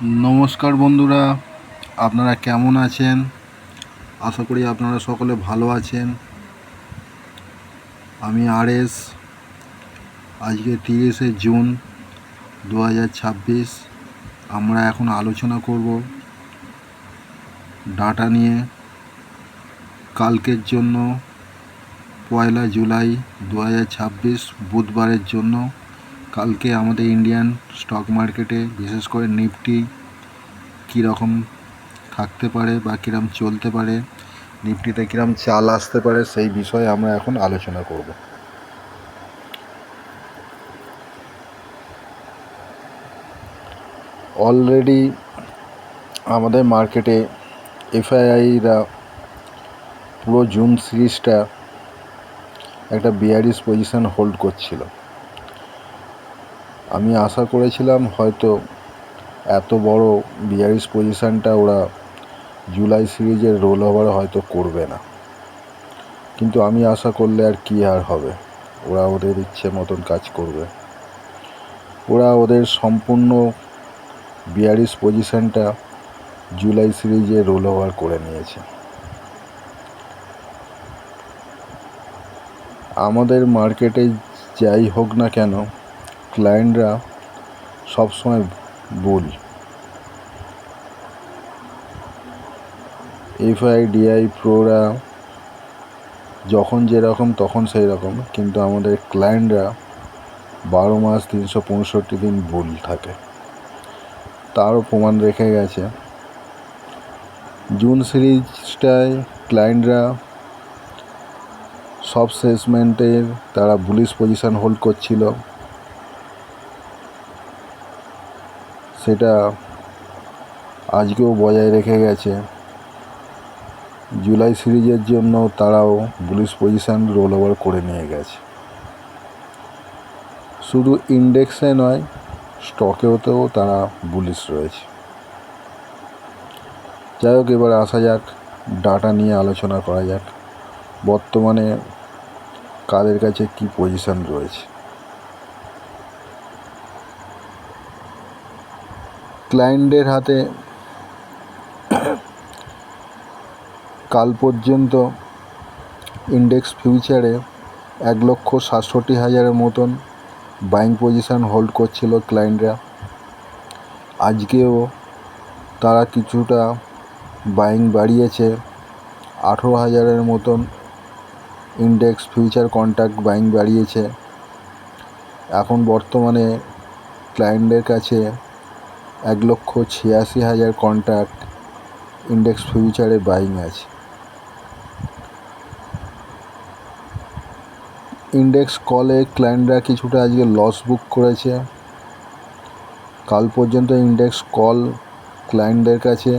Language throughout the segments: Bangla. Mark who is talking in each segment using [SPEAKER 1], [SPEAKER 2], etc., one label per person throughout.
[SPEAKER 1] নমস্কার বন্ধুরা, আপনারা কেমন আছেন? আশা করি আপনারা সকলে ভালো আছেন। আমি আরএস। আজকে 30শে জুন 2026। আমরা এখন আলোচনা করব ডাটা নিয়ে। কালকের জন্য 1 জুলাই 2026 বুধবারের জন্য কালকে আমাদের ইন্ডিয়ান স্টক মার্কেটে বিশেষ করে নিফটি কীরকম থাকতে পারে বা কীরকম চলতে পারে, নিফটিতে কীরকম চাল আসতে পারে, সেই বিষয়ে আমরা এখন আলোচনা করব। অলরেডি আমাদের মার্কেটে এফআইআইরা পুরো জুন সিরিজটা একটা বিয়ারিশ পজিশন হোল্ড করছিল। আমি আশা করেছিলাম হয়তো এত বড় বিয়ারিশ পজিশনটা ওরা জুলাই সিরিজের রোল ওভার হয়তো করবে না, কিন্তু আমি আশা করলে আর কি আর হবে, ওরা ওদের ইচ্ছে মতন কাজ করবে। ওরা ওদের সম্পূর্ণ বিয়ারিশ পজিশনটা জুলাই সিরিজে রোল ওভার করে নিয়েছে। আমাদের মার্কেটে যাই হোক না কেন, ক্লায়েন্টরা সবসময় বুল। এফআইডিআই প্রোরা যখন যেরকম তখন সেই রকম, কিন্তু আমাদের ক্লায়েন্টরা 12 মাস 365 দিন বুল থাকে। তারও প্রমাণ রেখে গেছে। জুন সিরিজটায় ক্লায়েন্টরা সব সেগমেন্টের তারা বুলিশ পজিশন হোল্ড করছিল, সেটা আজকেও বজায় রেখে গেছে। জুলাই সিরিজের জন্য তারাও বুলিশ পজিশন রোল ওভার করে নিয়ে গেছে। শুধু ইন্ডেক্সে নয়, স্টকেওতেও তারা বুলিশ রয়েছে। যাই হোক, এবার আসা যাক, ডাটা নিয়ে আলোচনা করা যাক। বর্তমানে কাদের কাছে কি পজিশন রয়েছে। ক্লায়েন্টের হাতে কাল পর্যন্ত ইন্ডেক্স ফিউচারে 1,67,000 মতন বাইং পজিশন হোল্ড করছিল ক্লায়েন্টরা। আজকেও তারা কিছুটা বাইং বাড়িয়েছে, 18,000 মতন ইন্ডেক্স ফিউচার কন্ট্রাক্ট বাইং বাড়িয়েছে। এখন বর্তমানে ক্লায়েন্টের কাছে 1,86,000 কন্ট্রাক্ট ইন্ডেক্স ফিউচারে বাইং আছে। ইন্ডেক্স কলে ক্লায়েন্টরা কিছুটা আজকে লস বুক করেছে। কাল পর্যন্ত ইন্ডেক্স কল ক্লায়েন্টদের কাছে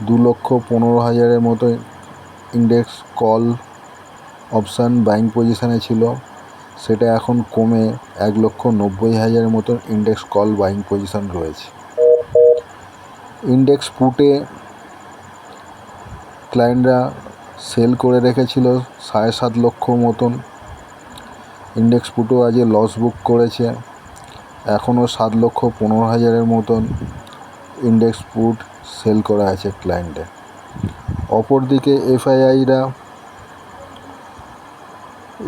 [SPEAKER 1] 2,15,000 মতো ইন্ডেক্স কল অপশান বাইং পজিশানে ছিল, সেটা এখন কমে 1,90,000 মতো ইন্ডেক্স কল বাইং পজিশান রয়েছে। ইন্ডেক্স পুটে ক্লায়েন্টরা সেল করে রেখেছিল 7.5 লক্ষ মতন। ইন্ডেক্স পুটও আজকে লস বুক করেছে। এখনও 7,15,000 মতন ইন্ডেক্স পুট সেল করা আছে ক্লায়েন্টে। অপরদিকে এফআইআইরা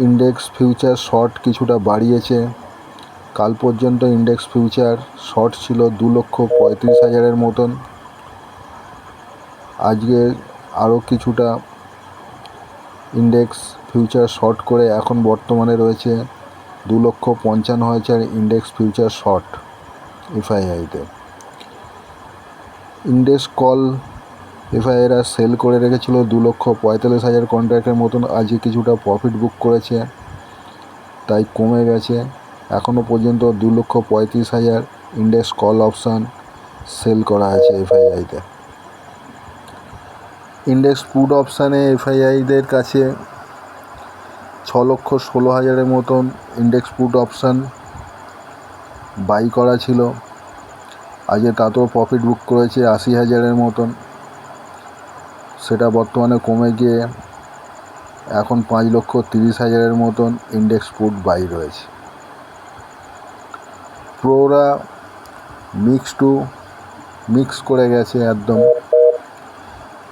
[SPEAKER 1] ইন্ডেক্স ফিউচার শর্ট কিছুটা বাড়িয়েছে। কাল পর্যন্ত ইন্ডেক্স ফিউচার শর্ট ছিল 2,35,000 মতন। আজকে আরও কিছুটা ইন্ডেক্স ফিউচার শর্ট করে এখন বর্তমানে রয়েছে 2,55,000 ইন্ডেক্স ফিউচার শর্ট এফআইআইতে। ইন্ডেক্স কল এফআইআইরা সেল করে রেখেছিল 2,45,000 কন্ট্রাক্টের মতন। আজকে কিছুটা প্রফিট বুক করেছে, তাই কমে গেছে। এখনও পর্যন্ত 2,35,000 ইন্ডেক্স কল অপশান সেল করা আছে এফআইআইতে। ইন্ডেক্স পুট অপশানে এফআইআইদের কাছে 6,16,000 মতন ইন্ডেক্স পুট অপশান বাই করা ছিল। আজকে তাতেও প্রফিট বুক করেছে 80,000 মতন। সেটা বর্তমানে কমে গিয়ে এখন 5,30,000 মতন ইন্ডেক্স পুট বাই রয়েছে। প্রোরা মিক্স করে গেছে একদম।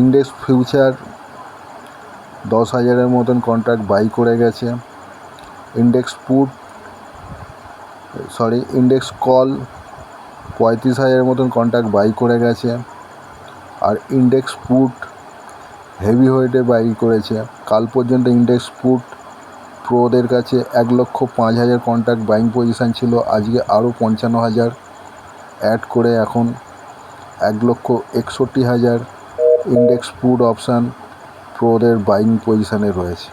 [SPEAKER 1] ইন্ডেক্স ফিউচার 10,000-এর মতন কন্ট্রাক্ট বাই করে গেছে। ইন্ডেক্স কল 35,000-এর মতন কন্ট্রাক্ট বাই করে গেছে। আর ইন্ডেক্স পুট হেভি ওয়েটে বাই করেছে। কাল পর্যন্ত ইন্ডেক্স পুট প্রোদের কাছে 1,05,000 কন্ট্রাক্ট বাইং পজিশান ছিল। আজকে আরও 55,000 অ্যাড করে এখন 1,61,000 ইন্ডেক্স পুট অপশান প্রোদের বাইং পজিশানে রয়েছে।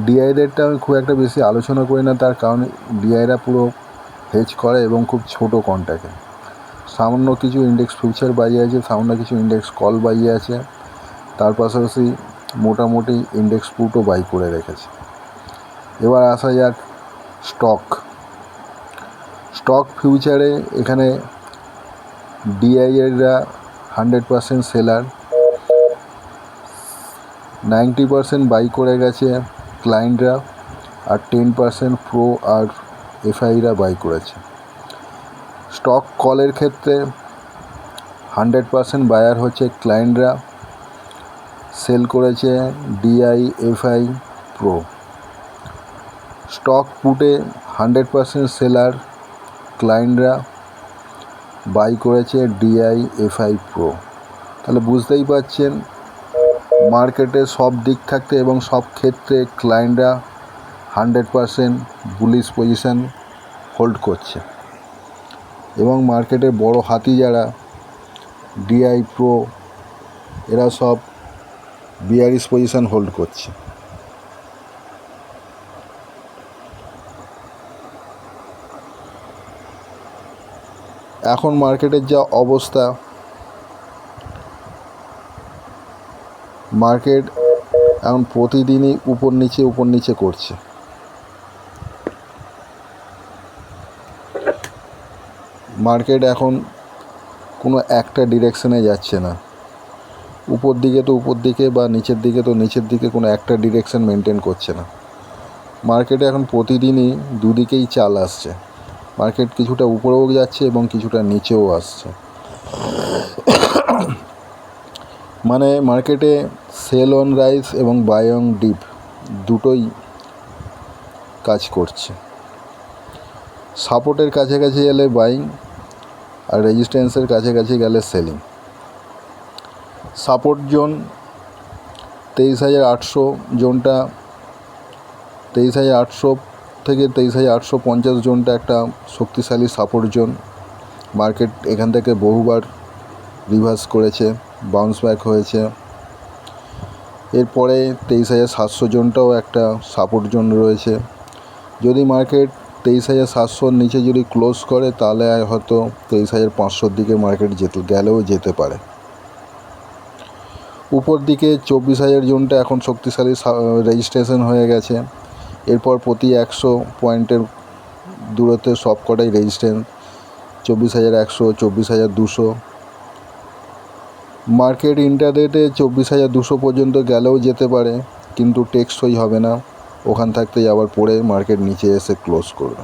[SPEAKER 1] ডিআইদেরটা আমি খুব একটা বেশি আলোচনা করি না, তার কারণ ডিআইরা পুরো হেজ করে এবং খুব ছোট কন্ট্রাক্টে। সামান্য কিছু ইন্ডেক্স ফিউচার বাইয়ে আছে, সামান্য কিছু ইন্ডেক্স কল বাইয়ে আছে, তার পাশাপাশি মোটামুটি ইন্ডেক্স পুটও বাই করে রেখেছে। এবার আসা যাক স্টক ফিউচারে। এখানে ডিআইএরা 100% সেলার, 90% বাই করে গেছে ক্লায়েন্টরা, আর 10% প্রো আর এফআইরা বাই করেছে। স্টক কলের ক্ষেত্রে 100% বায়ার হচ্ছে ক্লায়েন্টরা, সেল করেছে ডিআই, এফআই, প্রো। স্টক পুটে 100% সেলার, ক্লায়েন্টরা বাই করেছে ডিআই, এফআই, প্রো। তাহলে বুঝতেই পারছেন মার্কেটে সব দিক থাকতে এবং সব ক্ষেত্রে ক্লায়েন্টরা 100% বুলিশ পজিশান হোল্ড করছে। এবং মার্কেটের বড় হাতি যারা ডিআই, প্রো, এরা সব বিয়ারিশ পজিশান হোল্ড করছে। এখন মার্কেটের যা অবস্থা, মার্কেট এখন প্রতিদিনই উপর নিচে করছে। মার্কেট এখন কোনো একটা ডিরেকশনে যাচ্ছে না। উপর দিকে তো উপর দিকে, বা নিচের দিকে তো নিচের দিকে, কোনো একটা ডিরেকশন মেনটেন করছে না। মার্কেটে এখন প্রতিদিনই দুদিকেই চাল আসছে। মার্কেট কিছুটা উপরেও যাচ্ছে এবং কিছুটা নিচেও আসছে। মানে মার্কেটে সেল অন রাইজ এবং বাই অন ডিপ দুটোই কাজ করছে। সাপোর্টের কাছাকাছি গেলে বাইং, আর রেজিস্ট্যান্সের কাছাকাছি গেলে সেলিং। সাপোর্ট জোন 23,800 জোনটা, 23,800 থেকে 23,850 জোনটা একটা শক্তিশালী সাপোর্ট জোন। মার্কেট এখান থেকে বহুবার রিভার্স করেছে, বাউন্স ব্যাক হয়েছে। এরপরে 23,700 জোনটাও একটা সাপোর্ট জোন রয়েছে। যদি মার্কেট 23,700 নিচে যদি ক্লোজ করে, তাহলে হয়তো 23,500 দিকে মার্কেট যেতে পারে। উপর দিকে 24,000 জোনটা এখন শক্তিশালী রেজিস্ট্রেশন হয়ে গেছে। এরপর প্রতি 100 পয়েন্টের দূরত্বে সব কটাই রেজিস্ট্যান্স, 24,100, 24,200। মার্কেট ইন্টারডেতে 24,200 পর্যন্ত গেলেও যেতে পারে, কিন্তু টেকসই হবে না। ওখান থাকতেই আবার পড়ে মার্কেট নিচে এসে ক্লোজ করবে।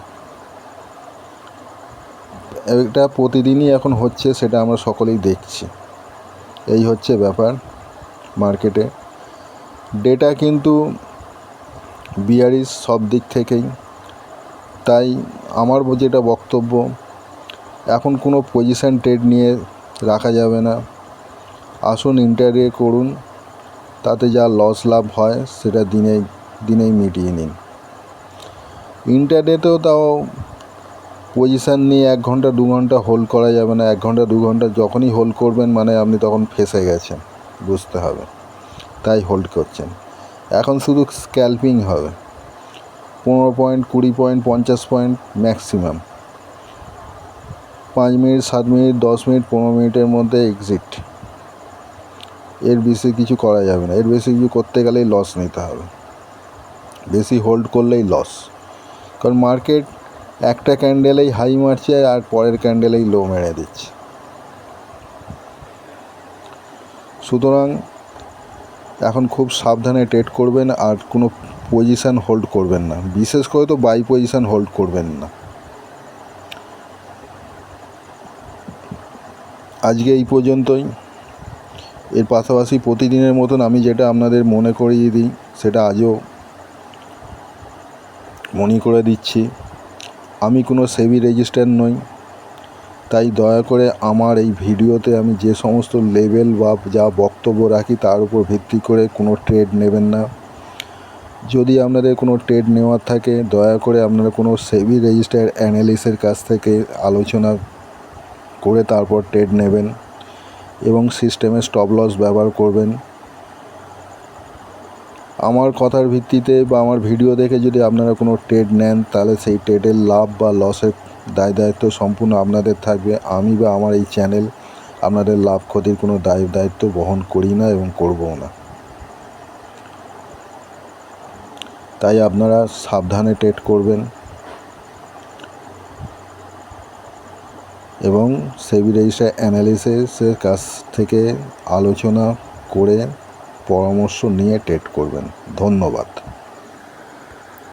[SPEAKER 1] এটা প্রতিদিনই এখন হচ্ছে, সেটা আমরা সকলেই দেখছি। এই হচ্ছে ব্যাপার মার্কেটে। ডেটা কিন্তু বিয়ারিশ সব দিক থেকেই। তাই আমার যেটা বক্তব্য, এখন কোনো পজিশান ট্রেড নিয়ে রাখা যাবে না। আসুন ইন্টারডে করুন, তাতে যা লস লাভ হয় সেটা দিনেই মিটিয়ে নিন। ইন্টারডেতেও তাও পজিশান নিয়ে 1 ঘন্টা 2 ঘন্টা হোল্ড করা যাবে না। 1 ঘন্টা 2 ঘন্টা যখনই হোল্ড করবেন, মানে আপনি তখন ফেঁসে গেছেন, বুঝতে হবে। তাই হোল্ড করছেন। এখন শুধু স্ক্যাল্পিং হবে। 15 point, 20 point, 50 point maximum. 5 minute, 7 minute, 10 minute, 15 মিনিটের মধ্যে এক্সিট। এর বেশি কিছু করা যাবে না। এর বেশি কিছু করতে গেলেই লস নিতে হবে। বেশি হোল্ড করলেই লস। কারণ মার্কেট একটা ক্যান্ডেলেই হাই মারছে আর পরের ক্যান্ডেলেই লো মেরে দিচ্ছে। সুতরাং এখন খুব সাবধানে ট্রেড করবেন, আর কোনো পজিশান হোল্ড করবেন না। বিশেষ করে তো বাই পজিশান হোল্ড করবেন না। আজকে এই পর্যন্তই। এর পাশাপাশি প্রতিদিনের মতন আমি যেটা আপনাদের মনে করিয়ে দিই সেটা আজও মনে করে দিচ্ছি। আমি কোনো সেবি রেজিস্টার নই, তাই দয়া করে আমার এই ভিডিওতে আমি যে সমস্ত লেভেল বা যা বক্তব্য রাখি তার উপর ভিত্তি করে কোনো ট্রেড নেবেন না। যদি আপনাদের কোনো ট্রেড নেওয়ার থাকে দয়া করে আপনারা কোনো সেবি রেজিস্টার অ্যানালিস্টের কাছ থেকে আলোচনা করে তারপর ট্রেড নেবেন এবং সিস্টেমে স্টপ লস ব্যবহার করবেন। আমার কথার ভিত্তিতে বা আমার ভিডিও দেখে যদি আপনারা কোনো ট্রেড নেন তাহলে সেই ট্রেডের লাভ বা লসের দায়িত্ব সম্পূর্ণ আপনাদের থাকবে। আমি বা আমার এই চ্যানেল আপনাদের লাভ ক্ষতির কোনো দায়িত্ব বহন করি না এবং করবও না। তাই আপনারা সাবধানে ট্রেড করবেন এবং সেবি রেজিস্টার অ্যানালিসিসের কাছ থেকে আলোচনা করে পরামর্শ নিয়ে ট্রেড করবেন। ধন্যবাদ।